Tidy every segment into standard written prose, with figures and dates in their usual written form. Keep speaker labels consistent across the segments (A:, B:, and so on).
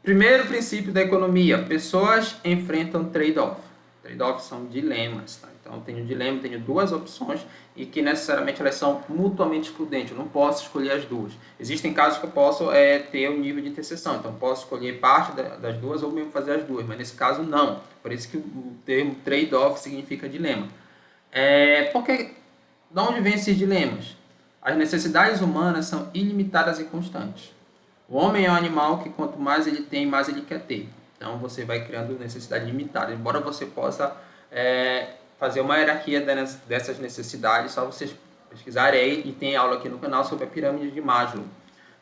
A: Primeiro princípio da economia: pessoas enfrentam trade-off. Trade-off são dilemas, tá? Então, eu tenho um dilema, tenho duas opções e que necessariamente elas são mutuamente excludentes. Eu não posso escolher as duas. Existem casos que eu posso ter um nível de interseção. Então, eu posso escolher parte das duas ou mesmo fazer as duas. Mas nesse caso, não. Por isso que o termo trade-off significa dilema. Porque de onde vêm esses dilemas? As necessidades humanas são ilimitadas e constantes. O homem é um animal que quanto mais ele tem, mais ele quer ter. Então você vai criando necessidade limitada. Embora você possa fazer uma hierarquia dessas necessidades, só vocês pesquisarem aí, e tem aula aqui no canal sobre a pirâmide de Maslow.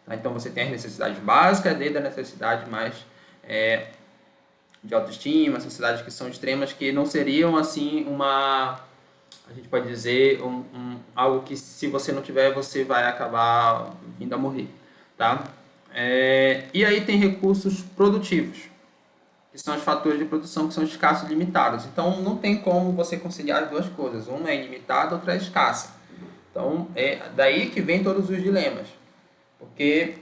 A: Tá? Então você tem as necessidades básicas, desde a necessidade mais de autoestima, necessidades que são extremas, que não seriam assim a gente pode dizer, algo que se você não tiver, você vai acabar vindo a morrer. Tá? E aí tem recursos produtivos, que são os fatores de produção que são escassos e limitados. Então, não tem como você conciliar as duas coisas. Uma é ilimitada, outra é escassa. Então, é daí que vem todos os dilemas. Porque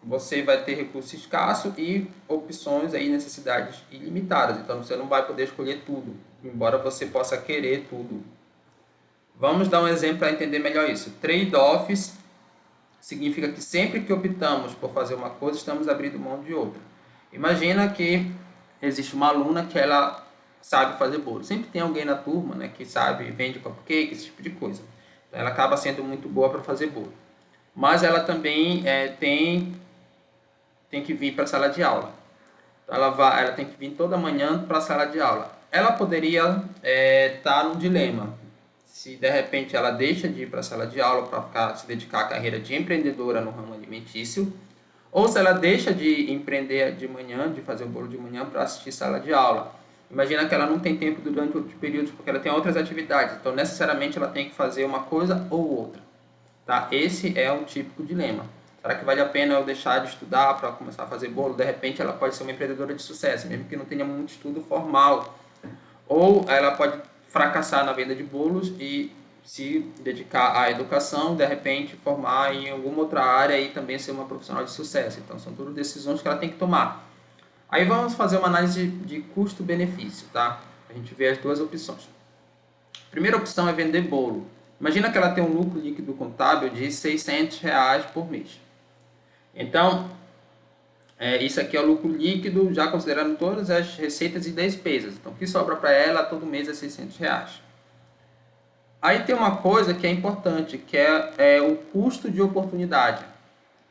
A: você vai ter recurso escasso e opções aí, necessidades ilimitadas. Então, você não vai poder escolher tudo, embora você possa querer tudo. Vamos dar um exemplo para entender melhor isso. Trade-offs significa que sempre que optamos por fazer uma coisa, estamos abrindo mão de outra. Imagina que existe uma aluna que ela sabe fazer bolo. Sempre tem alguém na turma, né, que sabe, vende cupcake, esse tipo de coisa. Então, ela acaba sendo muito boa para fazer bolo. Mas ela também tem que vir para a sala de aula. Então, ela tem que vir toda manhã para a sala de aula. Ela poderia estar num dilema. Se de repente ela deixa de ir para a sala de aula para se dedicar à carreira de empreendedora no ramo alimentício, ou se ela deixa de empreender de manhã, de fazer o bolo de manhã para assistir sala de aula. Imagina que ela não tem tempo durante outros períodos porque ela tem outras atividades, então necessariamente ela tem que fazer uma coisa ou outra. Tá? Esse é um típico dilema. Será que vale a pena eu deixar de estudar para começar a fazer bolo? De repente ela pode ser uma empreendedora de sucesso, mesmo que não tenha muito estudo formal. Ou ela pode fracassar na venda de bolos e se dedicar à educação, de repente formar em alguma outra área e também ser uma profissional de sucesso. Então, são todas decisões que ela tem que tomar. Aí vamos fazer uma análise de custo-benefício, tá? A gente vê as duas opções. A primeira opção é vender bolo. Imagina que ela tem um lucro líquido contábil de R$600 por mês. Então, isso aqui é o lucro líquido, já considerando todas as receitas e despesas. Então, o que sobra para ela todo mês é R$600. Aí tem uma coisa que é importante, que é o custo de oportunidade.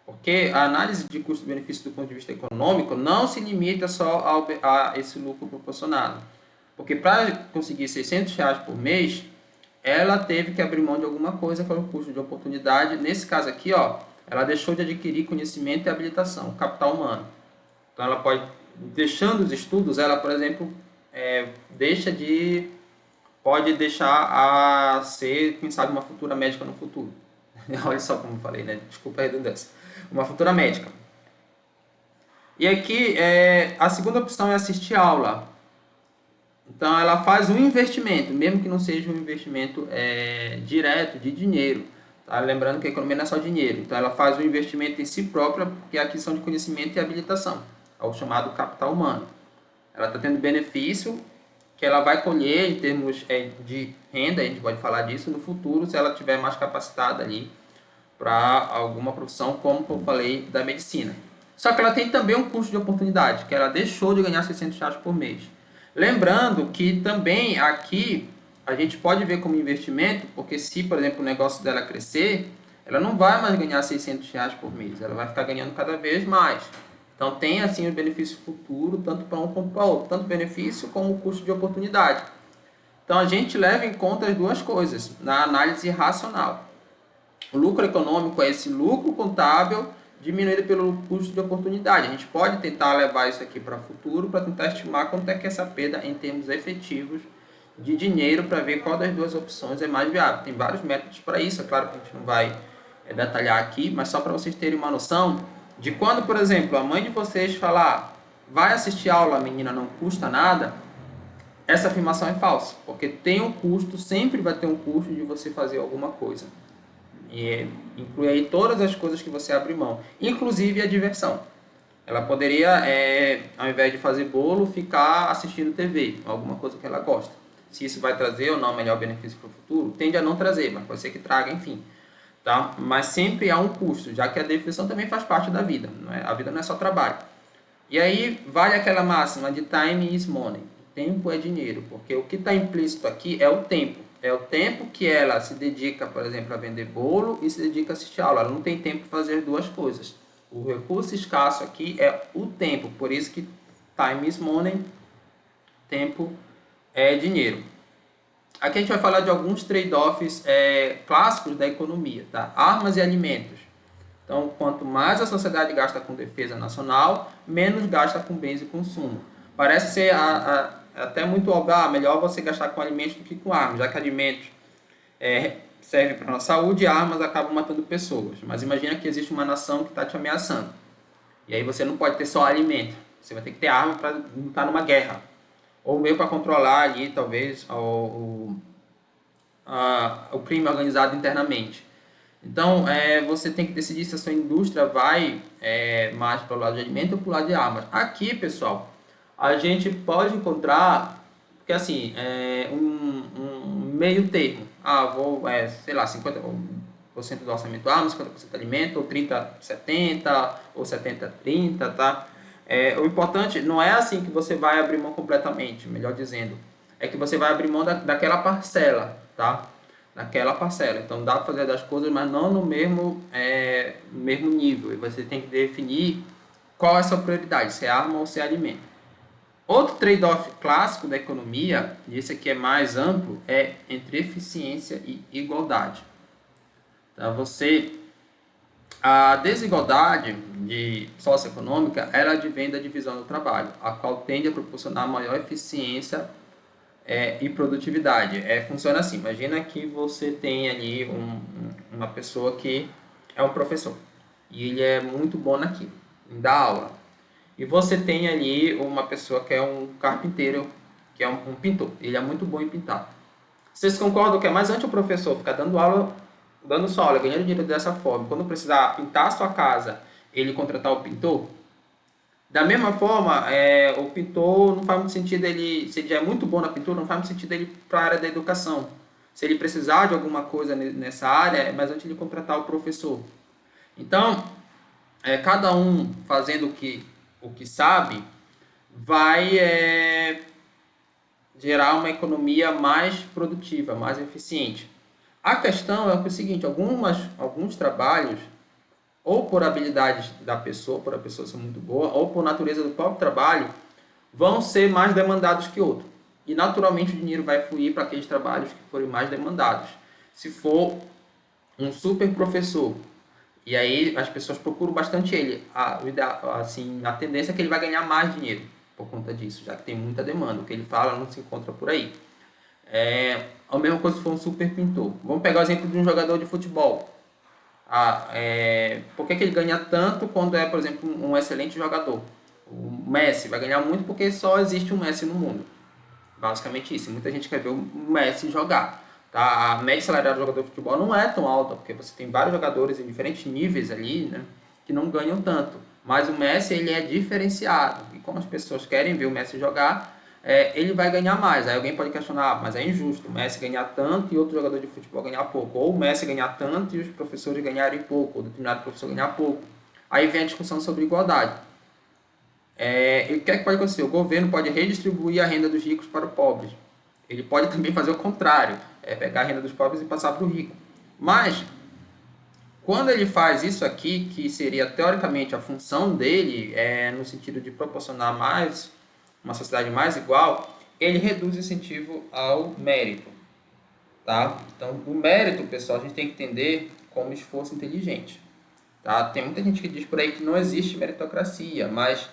A: Porque a análise de custo-benefício do ponto de vista econômico não se limita só a esse lucro proporcionado. Porque para conseguir R$600 por mês, ela teve que abrir mão de alguma coisa, que é o custo de oportunidade. Nesse caso aqui, ela deixou de adquirir conhecimento e habilitação, capital humano. Então, ela pode, deixando os estudos, ela, por exemplo, pode deixar a ser, quem sabe, uma futura médica no futuro. Olha só como eu falei, né? Desculpa a redundância. Uma futura médica. E aqui, a segunda opção é assistir aula. Então, ela faz um investimento, mesmo que não seja um investimento direto de dinheiro. Tá? Lembrando que a economia não é só dinheiro. Então, ela faz um investimento em si própria, que é a aquisição de conhecimento e habilitação, é o chamado capital humano. Ela está tendo benefício que ela vai colher em termos de renda, a gente pode falar disso no futuro, se ela estiver mais capacitada ali para alguma profissão, como eu falei, da medicina. Só que ela tem também um custo de oportunidade, que ela deixou de ganhar R$600 por mês. Lembrando que também aqui a gente pode ver como investimento, porque se, por exemplo, o negócio dela crescer, ela não vai mais ganhar R$600 por mês, ela vai ficar ganhando cada vez mais. Então tem assim o benefício futuro, tanto para um quanto para outro, tanto benefício como o custo de oportunidade. Então a gente leva em conta as duas coisas na análise racional. O lucro econômico é esse lucro contábil diminuído pelo custo de oportunidade. A gente pode tentar levar isso aqui para o futuro para tentar estimar quanto é que essa perda em termos efetivos de dinheiro, para ver qual das duas opções é mais viável. Tem vários métodos para isso, é claro que a gente não vai detalhar aqui, mas só para vocês terem uma noção de quando, por exemplo, a mãe de vocês falar vai assistir aula, a menina não custa nada, essa afirmação é falsa, porque tem um custo, sempre vai ter um custo de você fazer alguma coisa. E inclui aí todas as coisas que você abre mão, inclusive a diversão. Ela poderia, ao invés de fazer bolo, ficar assistindo TV, alguma coisa que ela gosta. Se isso vai trazer ou não melhor benefício para o futuro, tende a não trazer, mas pode ser que traga, enfim. Tá? Mas sempre há um custo, já que a definição também faz parte da vida. Não é? A vida não é só trabalho. E aí vale aquela máxima de time is money. Tempo é dinheiro, porque o que está implícito aqui é o tempo. É o tempo que ela se dedica, por exemplo, a vender bolo e se dedica a assistir aula. Ela não tem tempo para fazer duas coisas. O recurso escasso aqui é o tempo, por isso que time is money, tempo é dinheiro. Aqui a gente vai falar de alguns trade-offs clássicos da economia, tá? Armas e alimentos. Então, quanto mais a sociedade gasta com defesa nacional, menos gasta com bens e consumo. Parece ser até muito óbvio, melhor você gastar com alimentos do que com armas, já que alimentos servem para a nossa saúde e armas acabam matando pessoas. Mas imagina que existe uma nação que está te ameaçando. E aí você não pode ter só alimento, você vai ter que ter arma para lutar numa guerra. Ou meio para controlar ali, talvez, o crime organizado internamente. Então, você tem que decidir se a sua indústria vai mais para o lado de alimento ou para o lado de armas. Aqui, pessoal, a gente pode encontrar, porque assim, um meio termo. Vou, sei lá, 50% do orçamento armas, 50% alimento, ou 30-70, ou 70-30, tá? O importante não é assim que você vai abrir mão completamente, melhor dizendo, é que você vai abrir mão daquela parcela, tá? Naquela parcela. Então dá para fazer das coisas, mas não no mesmo nível. E você tem que definir qual é a sua prioridade, se é arma ou se é alimento. Outro trade-off clássico da economia, e esse aqui é mais amplo, é entre eficiência e igualdade. Então, a desigualdade socioeconômica ela advém da divisão do trabalho, a qual tende a proporcionar maior eficiência e produtividade. Funciona assim, imagina que você tem ali uma pessoa que é um professor e ele é muito bom naquilo, em dar aula. E você tem ali uma pessoa que é um carpinteiro, que é um pintor, ele é muito bom em pintar. Vocês concordam que é mais antes o professor ficar dando aula, dando sua aula, ganhando dinheiro dessa forma, quando precisar pintar a sua casa, ele contratar o pintor? Da mesma forma, o pintor não faz muito sentido se ele já é muito bom na pintura, não faz muito sentido ele para a área da educação. Se ele precisar de alguma coisa nessa área, é mais antes ele contratar o professor. Então, cada um fazendo o que sabe, vai gerar uma economia mais produtiva, mais eficiente. A questão é o seguinte, alguns trabalhos, ou por habilidades da pessoa, por a pessoa ser muito boa, ou por natureza do próprio trabalho, vão ser mais demandados que outros. E naturalmente o dinheiro vai fluir para aqueles trabalhos que forem mais demandados. Se for um super professor, e aí as pessoas procuram bastante ele, a tendência é que ele vai ganhar mais dinheiro por conta disso, já que tem muita demanda. O que ele fala não se encontra por aí. A mesma coisa se for um super pintor. Vamos pegar o exemplo de um jogador de futebol. Por que ele ganha tanto quando é, por exemplo, um excelente jogador? O Messi vai ganhar muito porque só existe um Messi no mundo. Basicamente isso. Muita gente quer ver o Messi jogar. Tá? A média salarial do jogador de futebol não é tão alta, porque você tem vários jogadores em diferentes níveis ali, né, que não ganham tanto. Mas o Messi ele é diferenciado. E como as pessoas querem ver o Messi jogar, ele vai ganhar mais. Aí alguém pode questionar, mas é injusto o Messi ganhar tanto e outro jogador de futebol ganhar pouco. Ou o Messi ganhar tanto e os professores ganharem pouco, ou determinado professor ganhar pouco. Aí vem a discussão sobre igualdade. E o que é que pode acontecer? O governo pode redistribuir a renda dos ricos para os pobres. Ele pode também fazer o contrário, pegar a renda dos pobres e passar para o rico. Mas, quando ele faz isso aqui, que seria teoricamente a função dele, no sentido de proporcionar uma sociedade mais igual, ele reduz o incentivo ao mérito. Tá? Então, o mérito, pessoal, a gente tem que entender como esforço inteligente. Tá? Tem muita gente que diz por aí que não existe meritocracia, mas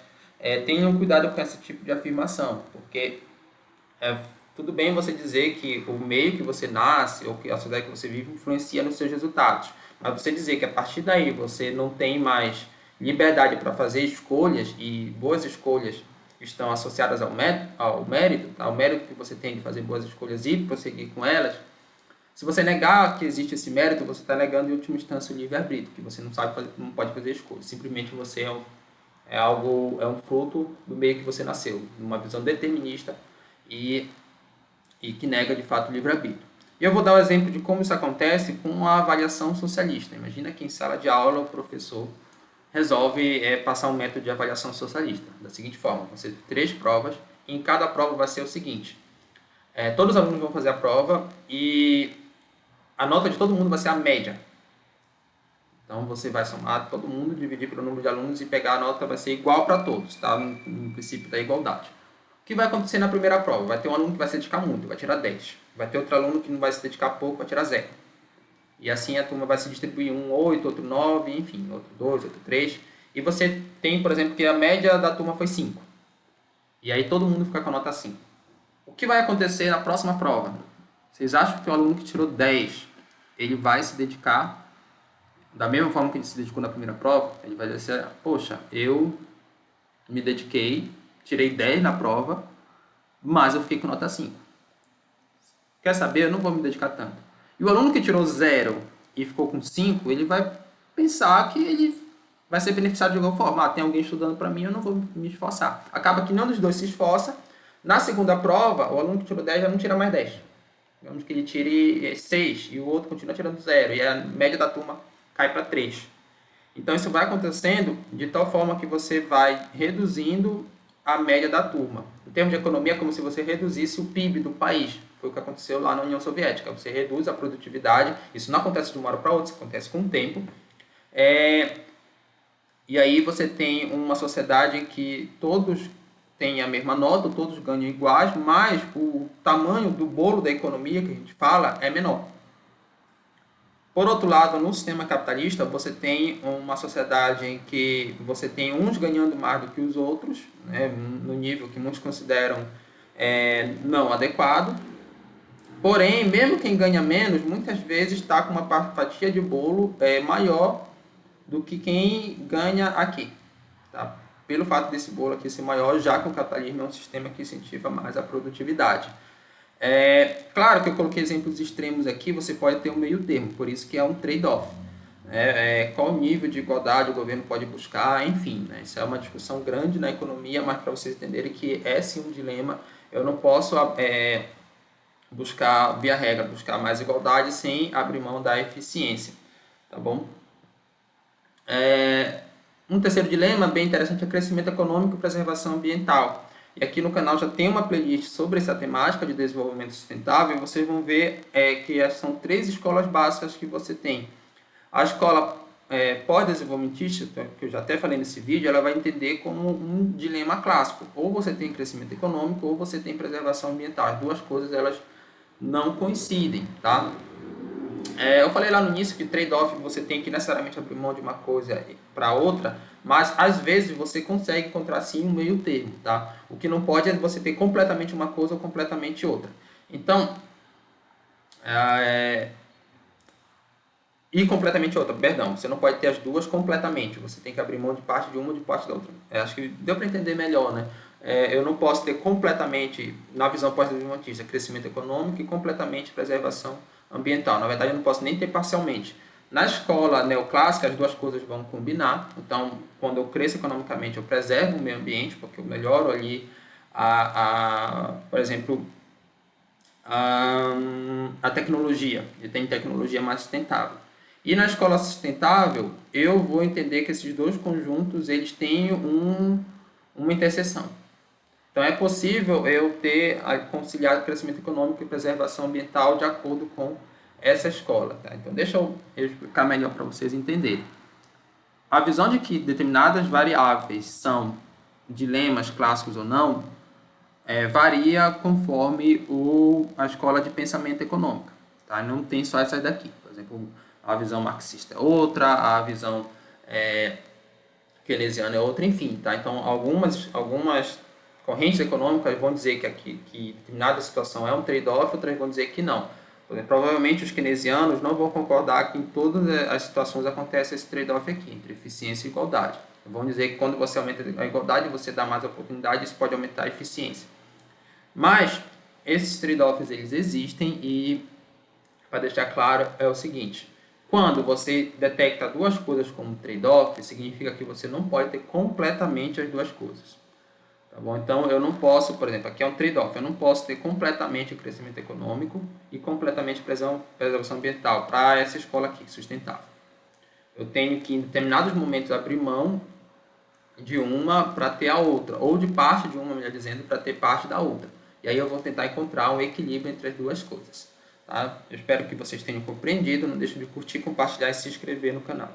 A: tenham cuidado com esse tipo de afirmação, porque tudo bem você dizer que o meio que você nasce ou que a sociedade que você vive influencia nos seus resultados, mas você dizer que a partir daí você não tem mais liberdade para fazer escolhas e boas escolhas estão associadas ao mérito, ao mérito que você tem de fazer boas escolhas e prosseguir com elas. Se você negar que existe esse mérito, você está negando em última instância o livre-arbítrio, que você não pode fazer escolhas, simplesmente você é um fruto do meio que você nasceu, uma visão determinista e que nega de fato o livre-arbítrio. E eu vou dar o exemplo de como isso acontece com a avaliação socialista. Imagina que em sala de aula o professor resolve passar um método de avaliação socialista, da seguinte forma: vão ser 3 provas, e em cada prova vai ser o seguinte: todos os alunos vão fazer a prova e a nota de todo mundo vai ser a média. Então você vai somar todo mundo, dividir pelo número de alunos e pegar a nota, vai ser igual para todos, tá? No princípio da igualdade. O que vai acontecer na primeira prova? Vai ter um aluno que vai se dedicar muito, vai tirar 10. Vai ter outro aluno que não vai se dedicar pouco, vai tirar 0. E assim a turma vai se distribuir, um 8, outro 9, enfim, outro 2, outro 3. E você tem, por exemplo, que a média da turma foi 5. E aí todo mundo fica com a nota 5. O que vai acontecer na próxima prova? Vocês acham que o aluno que tirou 10, ele vai se dedicar da mesma forma que ele se dedicou na primeira prova? Ele vai dizer, poxa, eu me dediquei, tirei 10 na prova, mas eu fiquei com nota 5. Quer saber? Eu não vou me dedicar tanto. E o aluno que tirou 0 e ficou com 5, ele vai pensar que ele vai ser beneficiado de alguma forma. Tem alguém estudando para mim, eu não vou me esforçar. Acaba que nenhum dos dois se esforça. Na segunda prova, o aluno que tirou 10 já não tira mais 10. Digamos que ele tire 6 e o outro continua tirando 0. E a média da turma cai para 3. Então isso vai acontecendo de tal forma que você vai reduzindo a média da turma. Em termos de economia, é como se você reduzisse o PIB do país. Foi o que aconteceu lá na União Soviética. Você reduz a produtividade. Isso não acontece de uma hora para outra, isso acontece com o tempo. E aí você tem uma sociedade em que todos têm a mesma nota, todos ganham iguais, mas o tamanho do bolo da economia que a gente fala é menor. Por outro lado, no sistema capitalista, você tem uma sociedade em que você tem uns ganhando mais do que os outros, né, no nível que muitos consideram não adequado. Porém, mesmo quem ganha menos, muitas vezes está com uma fatia de bolo maior do que quem ganha aqui. Tá? Pelo fato desse bolo aqui ser maior, já que o capitalismo é um sistema que incentiva mais a produtividade. Claro que eu coloquei exemplos extremos aqui, você pode ter um meio termo, por isso que é um trade-off. Qual nível de igualdade o governo pode buscar, enfim, né? Isso é uma discussão grande na economia, mas para vocês entenderem que é sim um dilema. Eu não posso buscar, via regra, buscar mais igualdade sem abrir mão da eficiência, tá bom? Um terceiro dilema bem interessante é crescimento econômico e preservação ambiental. E aqui no canal já tem uma playlist sobre essa temática de desenvolvimento sustentável. E vocês vão ver que são 3 escolas básicas que você tem. A escola pós-desenvolvimentista, que eu já até falei nesse vídeo, ela vai entender como um dilema clássico. Ou você tem crescimento econômico ou você tem preservação ambiental. As duas coisas elas não coincidem, tá? Eu falei lá no início que trade-off você tem que necessariamente abrir mão de uma coisa para outra, mas às vezes você consegue encontrar sim um meio termo, tá? O que não pode é você ter completamente uma coisa ou completamente outra. Então, e completamente outra, perdão, você não pode ter as duas completamente, você tem que abrir mão de parte de uma e de parte da outra. Acho que deu para entender melhor, né? Eu não posso ter completamente, na visão pós-desenvolvimentista, crescimento econômico e completamente preservação ambiental. Na verdade, eu não posso nem ter parcialmente. Na escola neoclássica, as duas coisas vão combinar. Então, quando eu cresço economicamente, eu preservo o meio ambiente, porque eu melhoro ali, por exemplo, a tecnologia. E tem tecnologia mais sustentável. E na escola sustentável, eu vou entender que esses dois conjuntos eles têm uma interseção. Então, é possível eu conciliar crescimento econômico e preservação ambiental de acordo com essa escola. Tá? Então, deixa eu explicar melhor para vocês entenderem. A visão de que determinadas variáveis são dilemas clássicos ou não, varia conforme a escola de pensamento econômica. Tá? Não tem só essas daqui. Por exemplo, a visão marxista é outra, a visão keynesiana é outra, enfim. Tá? Então, algumas correntes econômicas vão dizer que determinada situação é um trade-off, outras vão dizer que não. Provavelmente os keynesianos não vão concordar que em todas as situações acontece esse trade-off aqui, entre eficiência e igualdade. Vão dizer que quando você aumenta a igualdade, você dá mais oportunidade, isso pode aumentar a eficiência. Mas esses trade-offs eles existem e, para deixar claro, é o seguinte: Quando você detecta duas coisas como trade-off, significa que você não pode ter completamente as duas coisas. Tá bom? Então, eu não posso, por exemplo, aqui é um trade-off, eu não posso ter completamente o crescimento econômico e completamente preservação ambiental para essa escola aqui, sustentável. Eu tenho que, em determinados momentos, abrir mão de uma para ter a outra, ou de parte de uma, melhor dizendo, para ter parte da outra. E aí eu vou tentar encontrar um equilíbrio entre as duas coisas. Tá? Eu espero que vocês tenham compreendido. Não deixe de curtir, compartilhar e se inscrever no canal.